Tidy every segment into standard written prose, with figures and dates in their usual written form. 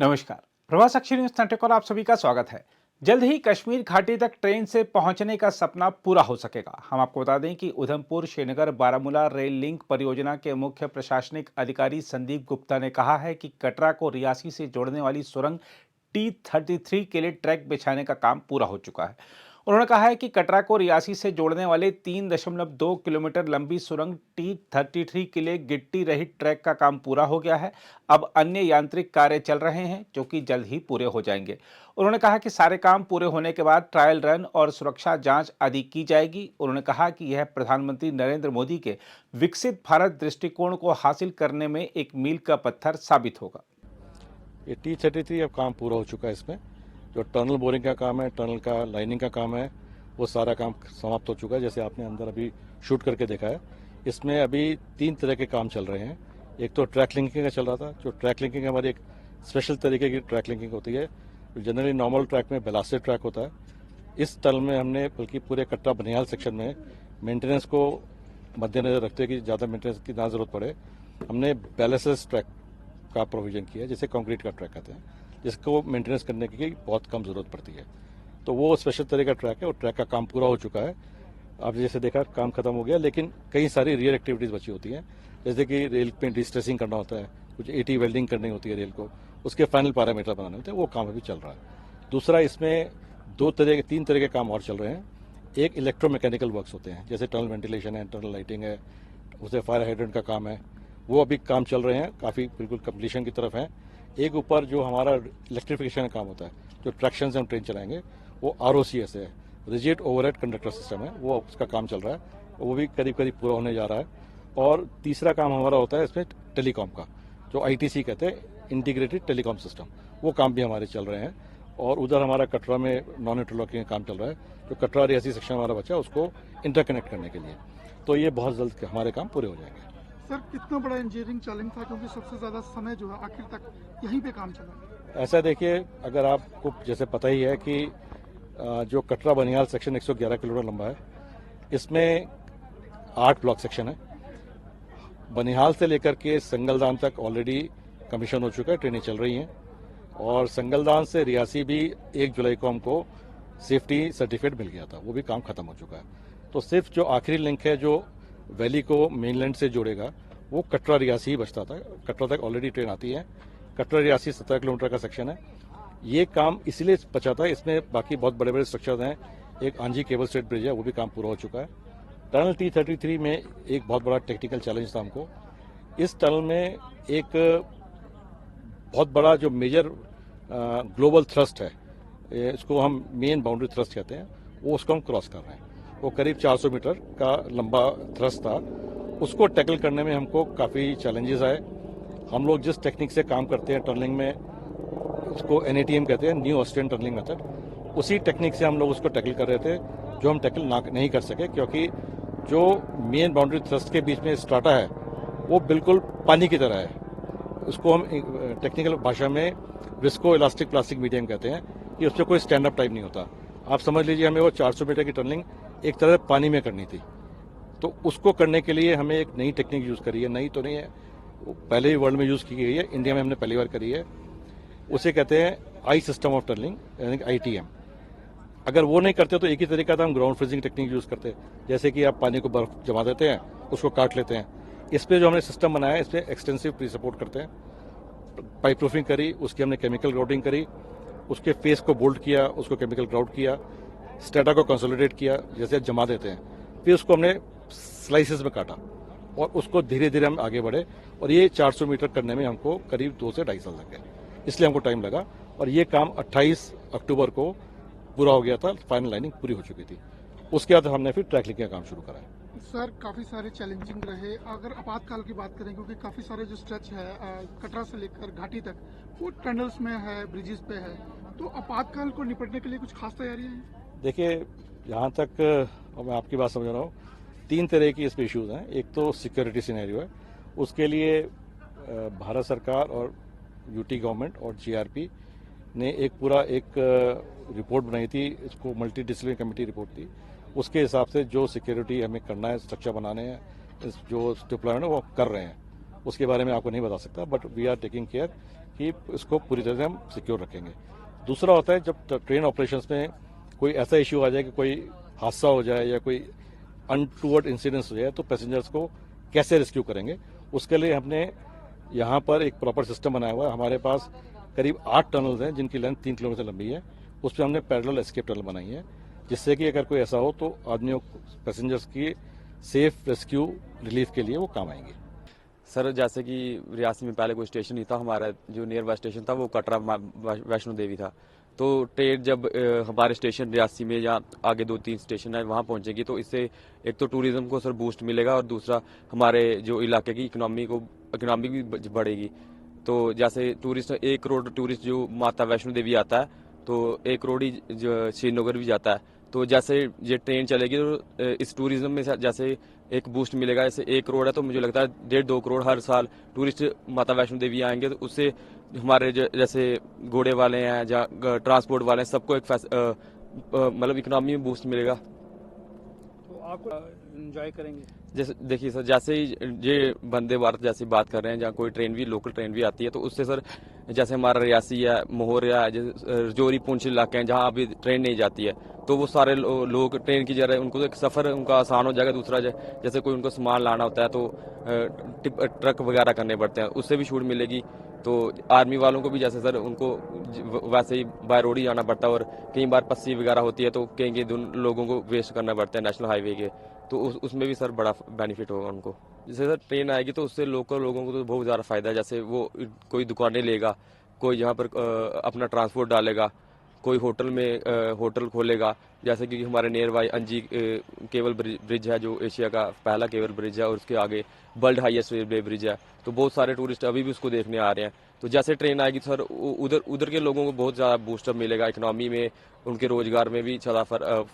नमस्कार। प्रभास अक्षर news network और आप सभी का स्वागत है। जल्द ही कश्मीर घाटी तक ट्रेन से पहुंचने का सपना पूरा हो सकेगा। हम आपको बता दें कि उधमपुर श्रीनगर बारामूला रेल लिंक परियोजना के मुख्य प्रशासनिक अधिकारी संदीप गुप्ता ने कहा है कि कटरा को रियासी से जोड़ने वाली सुरंग T33 के लिए ट्रैक बिछाने का काम पूरा हो चुका है। उन्होंने कहा है कि कटरा को रियासी से जोड़ने वाले 3.2 किलोमीटर लंबी सुरंग T33 के लिए गिट्टी रहित ट्रैक का काम पूरा हो गया है। अब अन्य यांत्रिक कार्य चल रहे हैं जो कि जल्द ही पूरे हो जाएंगे। उन्होंने कहा कि सारे काम पूरे होने के बाद ट्रायल रन और सुरक्षा जांच आदि की जाएगी। उन्होंने कहा कि यह प्रधानमंत्री नरेंद्र मोदी के विकसित भारत दृष्टिकोण को हासिल करने में एक मील का पत्थर साबित होगा। ये T33 अब काम पूरा हो चुका है। इसमें जो टनल बोरिंग का काम है, टनल का लाइनिंग का काम है, वो सारा काम समाप्त हो चुका है। जैसे आपने अंदर अभी शूट करके देखा है। इसमें अभी 3 तरह के काम चल रहे हैं। एक तो ट्रैक लिंकिंग का चल रहा था। जो ट्रैक लिंकिंग हमारी एक स्पेशल तरीके की ट्रैक लिंकिंग होती है। जनरली नॉर्मल ट्रैक में बेलास्टेड ट्रैक होता है। इस टनल में हमने बल्कि पूरे कटरा बनिहाल सेक्शन में मेंटेनेंस को मद्देनजर रखते हुए कि ज़्यादा मेंटेनेंस की ना जरूरत पड़े, हमने बैलेंसेस ट्रैक का प्रोविजन किया, जिसे कंक्रीट का ट्रैक कहते हैं, जिसको मेंटेनेंस करने की बहुत कम जरूरत पड़ती है। तो वो स्पेशल तरह का ट्रैक है और ट्रैक का काम पूरा हो चुका है। आप जैसे देखा काम खत्म हो गया, लेकिन कई सारी रियल एक्टिविटीज बची होती हैं, जैसे कि रेल पे डिस्ट्रेसिंग करना होता है, कुछ एटी वेल्डिंग करनी होती है रेल को, उसके फाइनल पैरामीटर बनाने होते हैं। वो काम अभी चल रहा है। दूसरा, इसमें 3 तरह के काम और चल रहे हैं। एक इलेक्ट्रोमैकेनिकल वर्क्स होते हैं, जैसे टनल वेंटिलेशन है, टनल लाइटिंग है, उसे फायर हाइड्रेंट का काम है, वो अभी काम चल रहे हैं, काफ़ी बिल्कुल कंप्लीशन की तरफ है। एक ऊपर जो हमारा इलेक्ट्रिफिकेशन का काम होता है, जो ट्रैक्शन से हम ट्रेन चलाएंगे, वो ROCS है, रिजिड ओवरहेड कंडक्टर सिस्टम है, वो उसका काम चल रहा है, वो भी करीब करीब पूरा होने जा रहा है। और तीसरा काम हमारा होता है इसमें टेलीकॉम का, जो ITC कहते हैं, इंटीग्रेटेड टेलीकॉम सिस्टम, वो काम भी हमारे चल रहे हैं। और उधर हमारा कटरा में नॉन इंटरलॉकिंग काम चल रहा है, जो कटरा रियासी सेक्शन हमारा बचा है उसको इंटरकनेक्ट करने के लिए। तो ये बहुत जल्द हमारे काम पूरे हो जाएंगे। सर, कितना बड़ा इंजीनियरिंग चैलेंज था, क्योंकि सबसे ज्यादा समय जो है आखिर तक यहीं पे काम चला। ऐसा देखिए, अगर आपको जैसे पता ही है कि जो कटरा बनिहाल सेक्शन 111 किलोमीटर लंबा है, इसमें 8 ब्लॉक सेक्शन है। बनिहाल से लेकर के संगलदान तक ऑलरेडी कमीशन हो चुका है, ट्रेनें चल रही हैं। और संगलदान से रियासी भी 1 जुलाई को हमको सेफ्टी सर्टिफिकेट मिल गया था, वो भी काम खत्म हो चुका है। तो सिर्फ जो आखिरी लिंक है जो वैली को मेनलैंड से जोड़ेगा, वो कटरा रियासी ही बचता था। कटरा तक ऑलरेडी ट्रेन आती है। कटरा रियासी 17 किलोमीटर का सेक्शन है। ये काम इसलिए बचा था, इसमें बाकी बहुत बड़े बड़े स्ट्रक्चर हैं। एक आंजी केबल स्टेट ब्रिज है, वो भी काम पूरा हो चुका है। टनल T33 में एक बहुत बड़ा टेक्निकल चैलेंज था हमको। इस टनल में एक बहुत बड़ा जो मेजर ग्लोबल थ्रस्ट है, इसको हम मेन बाउंड्री थ्रस्ट कहते हैं, वो उसको हम क्रॉस कर रहे हैं। वो करीब 400 मीटर का लंबा थ्रस्ट था। उसको टैकल करने में हमको काफ़ी चैलेंजेस आए। हम लोग जिस टेक्निक से काम करते हैं टनलिंग में, उसको NATM कहते हैं, न्यू ऑस्ट्रियन टनलिंग मेथड, उसी टेक्निक से हम लोग उसको टैकल कर रहे थे, जो हम टैकल नहीं कर सके, क्योंकि जो मेन बाउंड्री थ्रस्ट के बीच में स्ट्राटा है, वो बिल्कुल पानी की तरह है। उसको हम टेक्निकल भाषा में विस्को इलास्टिक प्लास्टिक मीडियम कहते हैं, कि उससे कोई स्टैंड अप टाइप नहीं होता। आप समझ लीजिए, हमें वो 400 मीटर की टनलिंग एक तरह से पानी में करनी थी। तो उसको करने के लिए हमें एक नई टेक्निक यूज करी है। नई तो नहीं है, वो पहले ही वर्ल्ड में यूज की गई है, इंडिया में हमने पहली बार करी है। उसे कहते हैं आई सिस्टम ऑफ टनलिंग, यानी ITM। अगर वो नहीं करते तो एक ही तरीका था, हम ग्राउंड फ्रीजिंग टेक्निक यूज करते, जैसे कि आप पानी को बर्फ जमा देते हैं, उसको काट लेते हैं। इस पे जो हमने सिस्टम बनाया है, इस पे एक्सटेंसिव प्री सपोर्ट करते हैं, पाइप प्रूफिंग करी, उसकी हमने केमिकल ग्राउंडिंग करी, उसके फेस को बोल्ट किया, उसको केमिकल ग्राउंड किया, स्टेटा को कंसोलिडेट किया, जैसे जमा देते हैं, फिर उसको हमने स्लाइसेस में काटा और उसको धीरे धीरे हम आगे बढ़े। और ये 400 मीटर करने में हमको करीब 2 से 2.5 साल लग गए, इसलिए हमको टाइम लगा। और ये काम 28 अक्टूबर को पूरा हो गया था, फाइनल लाइनिंग पूरी हो चुकी थी। उसके बाद हमने फिर ट्रैक लिंकिंग का काम शुरू करा है। सर, काफी सारे चैलेंजिंग रहे। अगर आपातकाल की बात करें, क्योंकि काफी सारे जो स्ट्रेच है कटरा से लेकर घाटी तक, वो टनल्स में है, ब्रिजेस पे है, तो आपातकाल को निपटने के लिए कुछ खास तैयारियां हैं? देखिए, जहाँ तक मैं आपकी बात समझ रहा हूँ, 3 तरह की इसमें इश्यूज हैं। एक तो सिक्योरिटी सिनेरियो है, उसके लिए भारत सरकार और UT गवर्नमेंट और GRP ने एक रिपोर्ट बनाई थी, इसको मल्टी डिसिप्लिनरी कमेटी रिपोर्ट थी। उसके हिसाब से जो सिक्योरिटी हमें करना है, स्ट्रक्चर बनाने हैं, जो डिप्लॉयमेंट है वो कर रहे हैं। उसके बारे में आपको नहीं बता सकता, but we are taking care कि इसको पूरी तरह से हम सिक्योर रखेंगे। दूसरा होता है जब ट्रेन ऑपरेशंस में कोई ऐसा इश्यू आ जाए कि कोई हादसा हो जाए या कोई अनटूवर्ड इंसिडेंस हो जाए तो पैसेंजर्स को कैसे रेस्क्यू करेंगे, उसके लिए हमने यहाँ पर एक प्रॉपर सिस्टम बनाया हुआ है। हमारे पास करीब 8 टनल्स हैं जिनकी लेंथ 3 किलोमीटर लंबी है। उस पर हमने पैरेलल एस्केप टनल बनाई है, जिससे कि अगर कोई ऐसा हो तो आदमियों पैसेंजर्स की सेफ रेस्क्यू रिलीफ के लिए वो काम आएंगे। सर जैसे कि रियासी में पहले कोई स्टेशन नहीं था, हमारा जो नियर बाय स्टेशन था वो कटरा वैष्णो देवी था। तो ट्रेन जब हमारे स्टेशन रियासी में या आगे 2-3 स्टेशन है वहाँ पहुँचेगी तो इससे एक तो टूरिज्म को सर बूस्ट मिलेगा और दूसरा हमारे जो इलाके की इकोनॉमी भी बढ़ेगी। तो जैसे टूरिस्ट 1 करोड़ टूरिस्ट जो माता वैष्णो देवी आता है तो 1 करोड़ ही जो श्रीनगर भी जाता है। तो जैसे ये ट्रेन चलेगी तो इस टूरिज्म में जैसे एक बूस्ट मिलेगा। जैसे 1 करोड़ है तो मुझे लगता है 1.5-2 करोड़ हर साल टूरिस्ट माता वैष्णो देवी आएंगे, तो उससे हमारे जैसे घोड़े वाले हैं या ट्रांसपोर्ट वाले हैं सबको एक मतलब इकोनॉमी में बूस्ट मिलेगा। तो आप एंजॉय करेंगे। जैसे देखिए सर, जैसे ही ये वंदे भारत जैसी बात कर रहे हैं, जहाँ कोई ट्रेन भी लोकल ट्रेन भी आती है तो उससे सर जैसे हमारा रियासी है, मोहर है, रजौरी पुंछ इलाके हैं जहाँ अभी ट्रेन नहीं जाती है तो वो सारे लोग ट्रेन की जगह उनको एक सफ़र उनका आसान हो जाएगा। दूसरा जैसे कोई उनको सामान लाना होता है तो ट्रक वगैरह करने पड़ते हैं, उससे भी छूट मिलेगी। तो आर्मी वालों को भी जैसे सर उनको वैसे ही बाय रोड ही जाना पड़ता है और कई बार पस्सी वगैरह होती है तो कई लोगों को वेस्ट करना पड़ता है नेशनल हाईवे के, तो उसमें भी सर बड़ा बेनिफिट होगा उनको। जैसे सर ट्रेन आएगी तो उससे लोकल लोगों को तो बहुत ज़्यादा फायदा है। जैसे वो कोई दुकानें लेगा, कोई यहाँ पर अपना ट्रांसपोर्ट डालेगा, कोई होटल में होटल खोलेगा। जैसे कि हमारे नियर बाई अंजी केबल ब्रिज है जो एशिया का पहला केबल ब्रिज है और उसके आगे वर्ल्ड हाईएस्ट रेलवे ब्रिज है, तो बहुत सारे टूरिस्ट अभी भी उसको देखने आ रहे हैं। तो जैसे ट्रेन आएगी सर उधर के लोगों को बहुत ज़्यादा बूस्टअप मिलेगा, इकोनॉमी में उनके रोजगार में भी ज़्यादा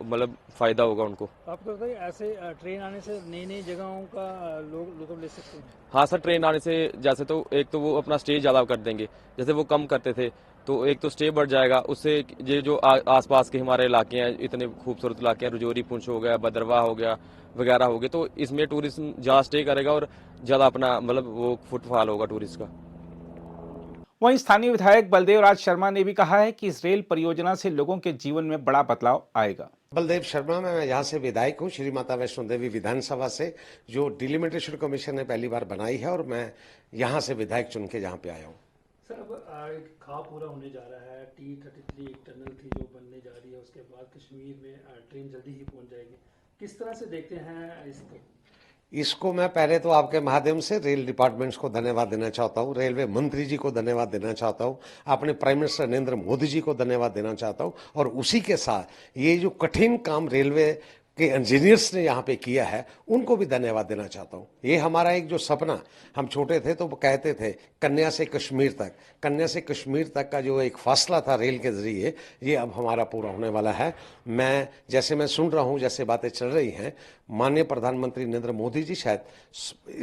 मतलब फ़ायदा होगा उनको। आपको बताइए ऐसे ट्रेन आने से नई नई जगहों का लोग लुत्फ ले सकते हैं। हाँ सर, ट्रेन आने से जैसे तो एक तो वो अपना स्टे ज़्यादा कर देंगे, जैसे वो कम करते थे तो एक तो स्टे बढ़ जाएगा। उससे ये जो आसपास के हमारे इलाके हैं, इतने खूबसूरत इलाके हैं, रजौरी पुंछ हो गया, भद्रवाह हो गया वगैरह हो गए, तो इसमें टूरिज्म ज़्यादा स्टे करेगा और ज़्यादा अपना मतलब वो फुटफॉल होगा टूरिस्ट का। वहीं स्थानीय विधायक बलदेव राज शर्मा ने भी कहा है कि इस रेल परियोजना से लोगों के जीवन में बड़ा बदलाव आएगा। बलदेव शर्मा, मैं यहाँ से विधायक हूँ, श्री माता वैष्णो देवी विधानसभा से, जो डिलिमिटेशन कमीशन ने पहली बार बनाई है और मैं यहाँ से विधायक चुन के यहाँ पे आया हूँ। सर अब एक खाब पूरा होने जा रहा है। T33 एक टनल थी जो बनने जा रही है, उसके बाद कश्मीर में ट्रेन जल्दी ही पहुँच जाएगी। किस तरह से देखते हैं इसको मैं पहले तो आपके माध्यम से रेल डिपार्टमेंट्स को धन्यवाद देना चाहता हूँ, रेलवे मंत्री जी को धन्यवाद देना चाहता हूँ, अपने प्राइम मिनिस्टर नरेंद्र मोदी जी को धन्यवाद देना चाहता हूँ, और उसी के साथ ये जो कठिन काम रेलवे के इंजीनियर्स ने यहाँ पे किया है उनको भी धन्यवाद देना चाहता हूँ। ये हमारा एक जो सपना, हम छोटे थे तो कहते थे कन्या से कश्मीर तक का जो एक फासला था रेल के जरिए, ये अब हमारा पूरा होने वाला है। मैं सुन रहा हूँ, जैसे बातें चल रही हैं, माननीय प्रधानमंत्री नरेंद्र मोदी जी शायद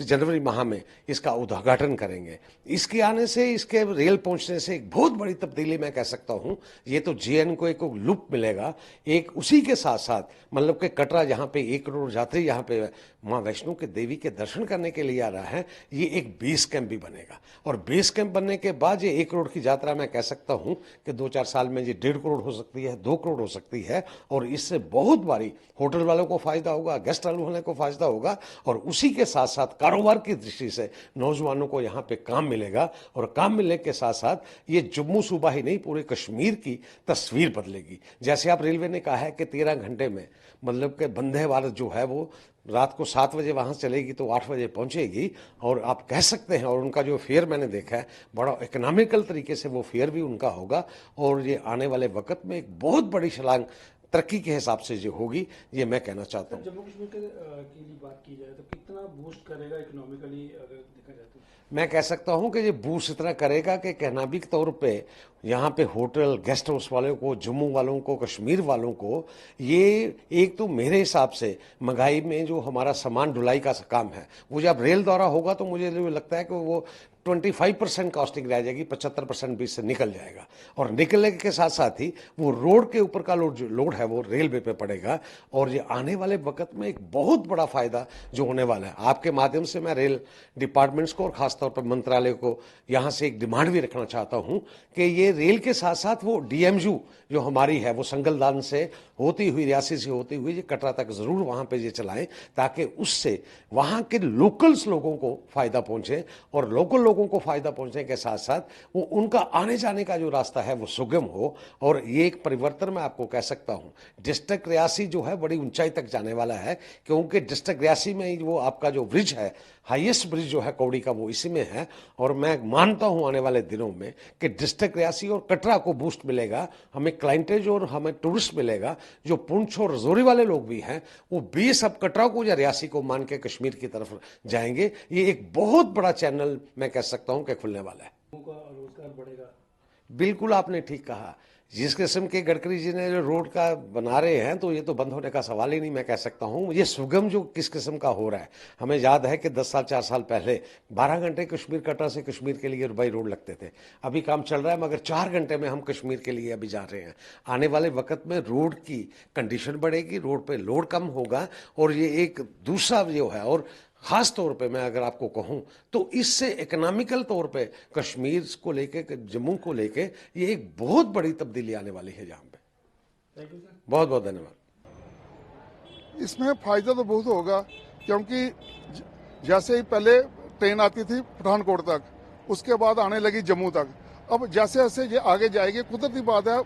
जनवरी माह में इसका उद्घाटन करेंगे। इसके आने से, इसके रेल पहुंचने से एक बहुत बड़ी तब्दीली मैं कह सकता हूं। ये तो जीएन को एक लुक मिलेगा। एक उसी के साथ साथ मतलब कि कटरा, जहां पे 1 करोड़ यात्री यहाँ पे माँ वैष्णो के देवी के दर्शन करने के लिए आ रहा है, ये एक बेस कैंप भी बनेगा। और बेस कैंप बनने के बाद ये 1 करोड़ की यात्रा मैं कह सकता हूं कि 2-4 साल में ये 1.5 करोड़ हो सकती है, 2 करोड़ हो सकती है। और इससे बहुत बारी होटल वालों को फायदा होगा, गेस्ट वालों को फायदा होगा, और उसी के साथ साथ कारोबार की दृष्टि से नौजवानों को यहाँ पे काम मिलेगा। और काम मिलने के साथ साथ ये जम्मू सूबा ही नहीं, पूरे कश्मीर की तस्वीर बदलेगी। जैसे आप रेलवे ने कहा है कि 13 घंटे में मतलब कि वंदे भारत जो है वो रात को 7 बजे वहाँ चलेगी तो 8 बजे पहुँचेगी। और आप कह सकते हैं, और उनका जो फेयर मैंने देखा है, बड़ा इकोनॉमिकल तरीके से वो फेयर भी उनका होगा। और ये आने वाले वक्त में एक बहुत बड़ी छलांग तरक्की के हिसाब से जो होगी, ये मैं कहना चाहता हूँ। जम्मू कश्मीर की बात की जाए तो कितना बूस्ट करेगा इकोनॉमिकली अगर देखा जाए तो? मैं कह सकता हूं कि ये बूस्ट इतना करेगा कि इकोनॉमिक तौर पे यहाँ पे होटल, गेस्ट हाउस वालों को, जम्मू वालों को, कश्मीर वालों को, ये एक तो मेरे हिसाब से महंगाई में जो हमारा सामान ढुलाई का काम है, वो जब रेल द्वारा होगा तो मुझे लगता है कि वो 25% कॉस्टिंग रह जाएगी, 75% भी इससे निकल जाएगा। और निकलने के साथ साथ ही वो रोड के ऊपर का लोड है वो रेलवे पे पड़ेगा। और ये आने वाले वक्त में एक बहुत बड़ा फायदा जो होने वाला है, आपके माध्यम से मैं रेल डिपार्टमेंट्स को और खासतौर पर मंत्रालय को यहाँ से एक डिमांड भी रखना चाहता हूँ कि ये रेल के साथ साथ वो DMU जो हमारी है वो संगलदान से होती हुई, रियासी से होती हुई ये कटरा तक जरूर वहां पे ये चलाएं, ताकि उससे वहां के लोकल्स लोगों को फायदा पहुंचे और लोकल लोगों को फायदा पहुंचने के साथ साथ वो उनका आने जाने का जो रास्ता है वो सुगम हो। और ये एक परिवर्तन मैं आपको कह सकता हूं, डिस्ट्रिक्ट रियासी जो है बड़ी ऊंचाई तक जाने वाला है, क्योंकि डिस्ट्रिक्ट रियासी में ही वो आपका जो ब्रिज है, हाईएस्ट ब्रिज जो है कौड़ी का, वो इसी में है। और मैं मानता हूं आने वाले दिनों में कि डिस्ट्रिक्ट रियासी और कटरा को बूस्ट मिलेगा, हमें क्लाइंटेज और हमें टूरिस्ट मिलेगा। जो पुंछ और रजौरी वाले लोग भी हैं वो 20 अब कटरा को या रियासी को मान के कश्मीर की तरफ जाएंगे। ये एक बहुत बड़ा चैनल मैं कह सकता हूं कि खुलने वाला है। लोगों का रोजगार बढ़ेगा। बिल्कुल आपने ठीक कहा। जिस किस्म के गडकरी जी ने जो रोड का बना रहे हैं तो ये तो बंद होने का सवाल ही नहीं, मैं कह सकता हूं। ये सुगम जो किस किस्म का हो रहा है, हमें याद है कि 10 साल 4 साल पहले 12 घंटे कश्मीर कटरा से कश्मीर के लिए बाई रोड लगते थे। अभी काम चल रहा है मगर 4 घंटे में हम कश्मीर के लिए अभी जा रहे हैं। आने वाले वक्त में रोड की कंडीशन बढ़ेगी, रोड पे लोड कम होगा और ये एक दूसरा जो है। और खास तौर पे मैं अगर आपको कहूं तो इससे इकोनॉमिकल तौर पे कश्मीर को लेके, जम्मू को लेके ये एक बहुत बड़ी तब्दीली आने वाली है यहाँ पे। Thank you sir. बहुत बहुत धन्यवाद। इसमें फायदा तो बहुत होगा, क्योंकि जैसे ही पहले ट्रेन आती थी पठानकोट तक, उसके बाद आने लगी जम्मू तक। अब जैसे जैसे ये आगे जाएगी, कुदरती बात है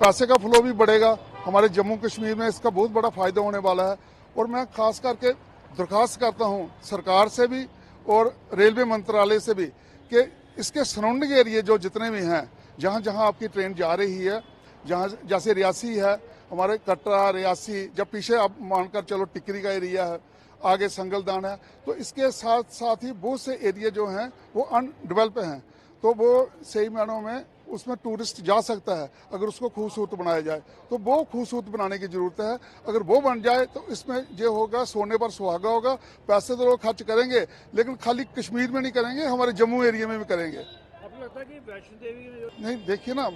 पैसे का फ्लो भी बढ़ेगा। हमारे जम्मू कश्मीर में इसका बहुत बड़ा फायदा होने वाला है। और मैं खास करके दरख्वास्त करता हूं सरकार से भी और रेलवे मंत्रालय से भी कि इसके सराउंडिंग एरिया जो जितने भी हैं, जहां जहां आपकी ट्रेन जा रही है, जहां जैसे रियासी है, हमारे कटरा, रियासी, जब पीछे आप मानकर चलो टिकरी का एरिया है, आगे संगलदान है, तो इसके साथ साथ ही बहुत से एरिया जो हैं वो अनडेवलप हैं। तो वो सही मायनों में उसमें टूरिस्ट जा सकता है अगर उसको खूबसूरत बनाया जाए। तो वो खूबसूरत बनाने की जरूरत है। अगर वो बन जाए तो इसमें ये होगा, सोने पर सुहागा होगा। पैसे तो लोग खर्च करेंगे लेकिन खाली कश्मीर में नहीं करेंगे, हमारे जम्मू एरिया में भी करेंगे। आपको लगता है कि वैष्णो देवी नहीं, देखिए ना,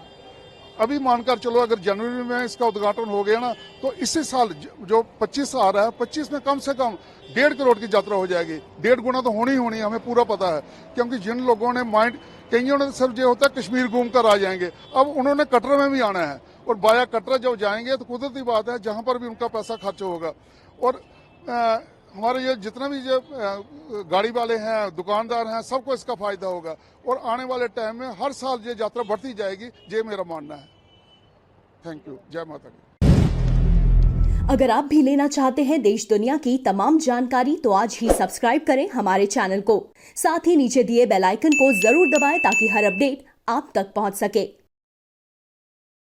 अभी मानकर चलो अगर जनवरी में इसका उद्घाटन हो गया ना, तो इसी साल जो 25 आ रहा है, 25 में कम से कम 1.5 करोड़ की यात्रा हो जाएगी। 1.5 गुना तो होनी ही होनी, हमें पूरा पता है। क्योंकि जिन लोगों ने माइंड, कईयों ने सिर्फ ये होता है कश्मीर घूम कर आ जाएंगे, अब उन्होंने कटरा में भी आना है। और बाया कटरा जब जाएंगे तो कुदरती बात है जहां पर भी उनका पैसा खर्च होगा। और हमारे ये जितने भी जो गाड़ी वाले हैं, दुकानदार हैं, सबको इसका फायदा होगा। और आने वाले टाइम में हर साल ये यात्रा बढ़ती जाएगी, ये मेरा मानना है। Thank you. जय माता दी। अगर आप भी लेना चाहते हैं देश दुनिया की तमाम जानकारी तो आज ही सब्सक्राइब करें हमारे चैनल को। साथ ही नीचे दिए बेल आइकन को जरूर दबाएं ताकि हर अपडेट आप तक पहुंच सके।